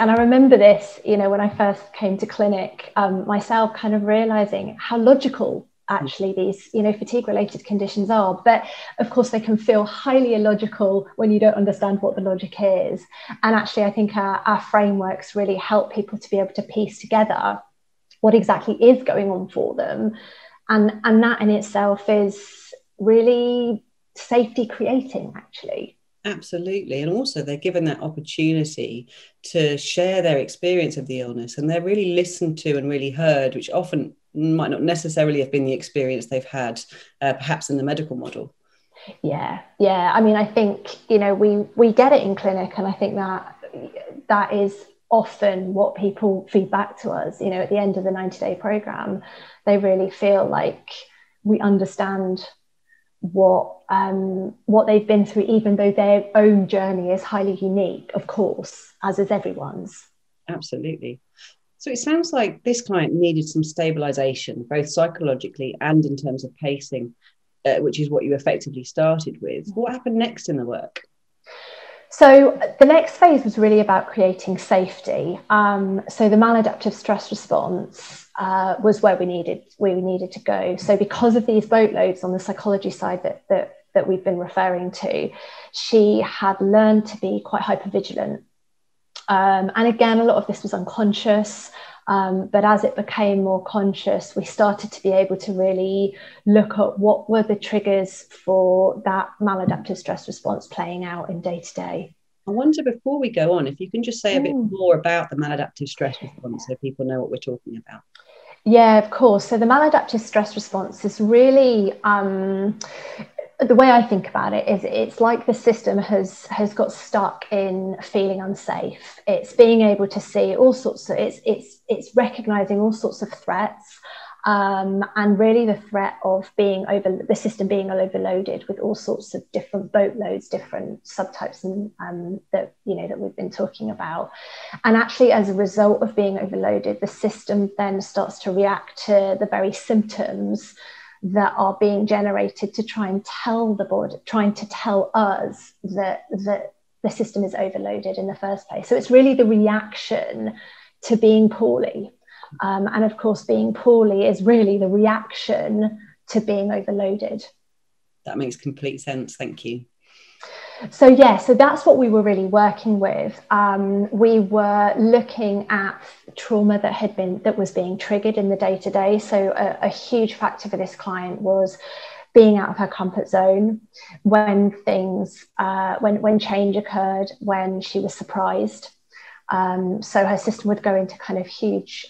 And I remember this, when I first came to clinic, myself kind of realizing how logical actually these, fatigue related conditions are. But of course, they can feel highly illogical when you don't understand what the logic is. And actually, I think our frameworks really help people to be able to piece together what exactly is going on for them. And that in itself is really safety creating, actually. Absolutely. And also they're given that opportunity to share their experience of the illness, and they're really listened to and really heard, which often might not necessarily have been the experience they've had perhaps in the medical model. Yeah. I mean, I think, we get it in clinic, and I think that is often what people feed back to us, at the end of the 90-day program. They really feel like we understand what they've been through, even though their own journey is highly unique, of course, as is everyone's. Absolutely. So it sounds like this client needed some stabilization, both psychologically and in terms of pacing, which is what you effectively started with. What happened next in the work? So the next phase was really about creating safety. So the maladaptive stress response was where we needed to go. So because of these boatloads on the psychology side that we've been referring to, she had learned to be quite hypervigilant. And again, a lot of this was unconscious. But as it became more conscious, we started to be able to really look at what were the triggers for that maladaptive stress response playing out in day to day. I wonder, before we go on, if you can just say a bit more about the maladaptive stress response so people know what we're talking about. Yeah, of course. So the maladaptive stress response is really, the way I think about it is it's like the system has got stuck in feeling unsafe. It's being able to see all sorts of, it's recognizing all sorts of threats, and really the threat of the system being overloaded with all sorts of different boatloads, different subtypes, and that we've been talking about. And actually, as a result of being overloaded, the system then starts to react to the very symptoms that are being generated to try and tell the body, trying to tell us that the system is overloaded in the first place. So it's really the reaction to being poorly. And of course, being poorly is really the reaction to being overloaded. That makes complete sense. Thank you. So that's what we were really working with. We were looking at trauma that was being triggered in the day-to-day. So a huge factor for this client was being out of her comfort zone when when change occurred, when she was surprised. So her system would go into kind of huge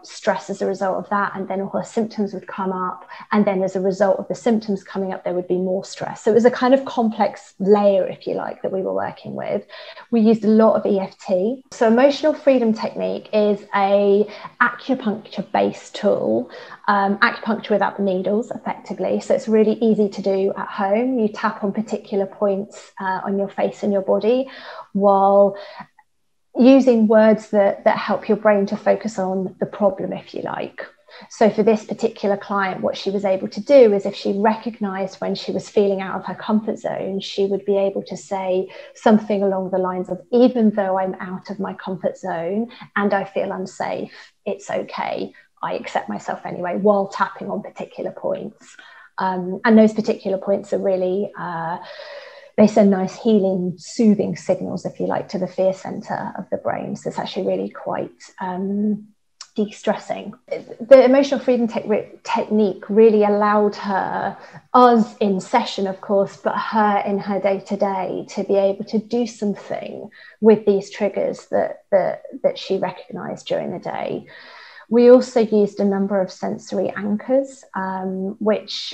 stress as a result of that, and then all her symptoms would come up, and then as a result of the symptoms coming up, there would be more stress. So it was a kind of complex layer, if you like, that we were working with. We used a lot of EFT. So emotional freedom technique is a acupuncture-based tool, acupuncture without the needles, effectively. So it's really easy to do at home. You tap on particular points on your face and your body, while using words that help your brain to focus on the problem, if you like. So for this particular client, what she was able to do is, if she recognized when she was feeling out of her comfort zone, she would be able to say something along the lines of, even though I'm out of my comfort zone and I feel unsafe, it's okay. I accept myself anyway, while tapping on particular points. And those particular points are really, they send nice healing, soothing signals, if you like, to the fear center of the brain. So it's actually really quite de-stressing. The emotional freedom technique really allowed us in session, of course, but her in her day-to-day, to be able to do something with these triggers that she recognized during the day. We also used a number of sensory anchors, which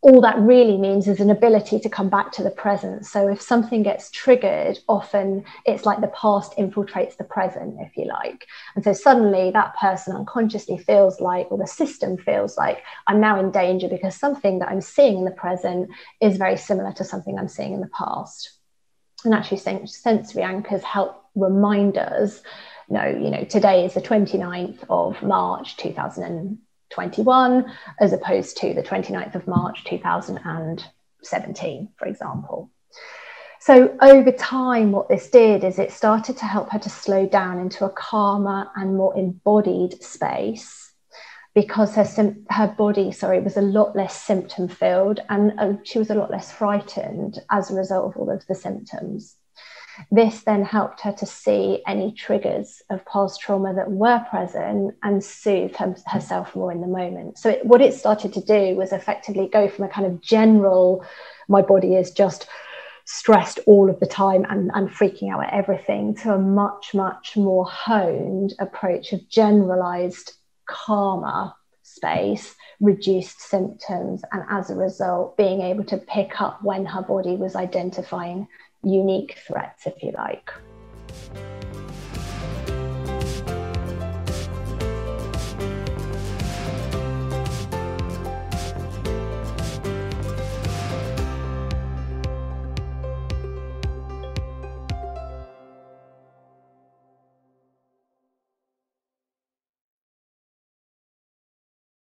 all that really means is an ability to come back to the present. So if something gets triggered, often it's like the past infiltrates the present, if you like. And so suddenly that person unconsciously feels like, or the system feels like, I'm now in danger because something that I'm seeing in the present is very similar to something I'm seeing in the past. And actually sensory anchors help remind us, today is the 29th of March, 2021, as opposed to the 29th of March 2017, for example. So over time, what this did is it started to help her to slow down into a calmer and more embodied space, because her body, was a lot less symptom filled, and she was a lot less frightened as a result of all of the symptoms. This then helped her to see any triggers of past trauma that were present and soothe herself more in the moment. So what it started to do was effectively go from a kind of general, my body is just stressed all of the time and freaking out at everything, to a much, much more honed approach of generalized, calmer space, reduced symptoms, and as a result, being able to pick up when her body was identifying unique threats, if you like.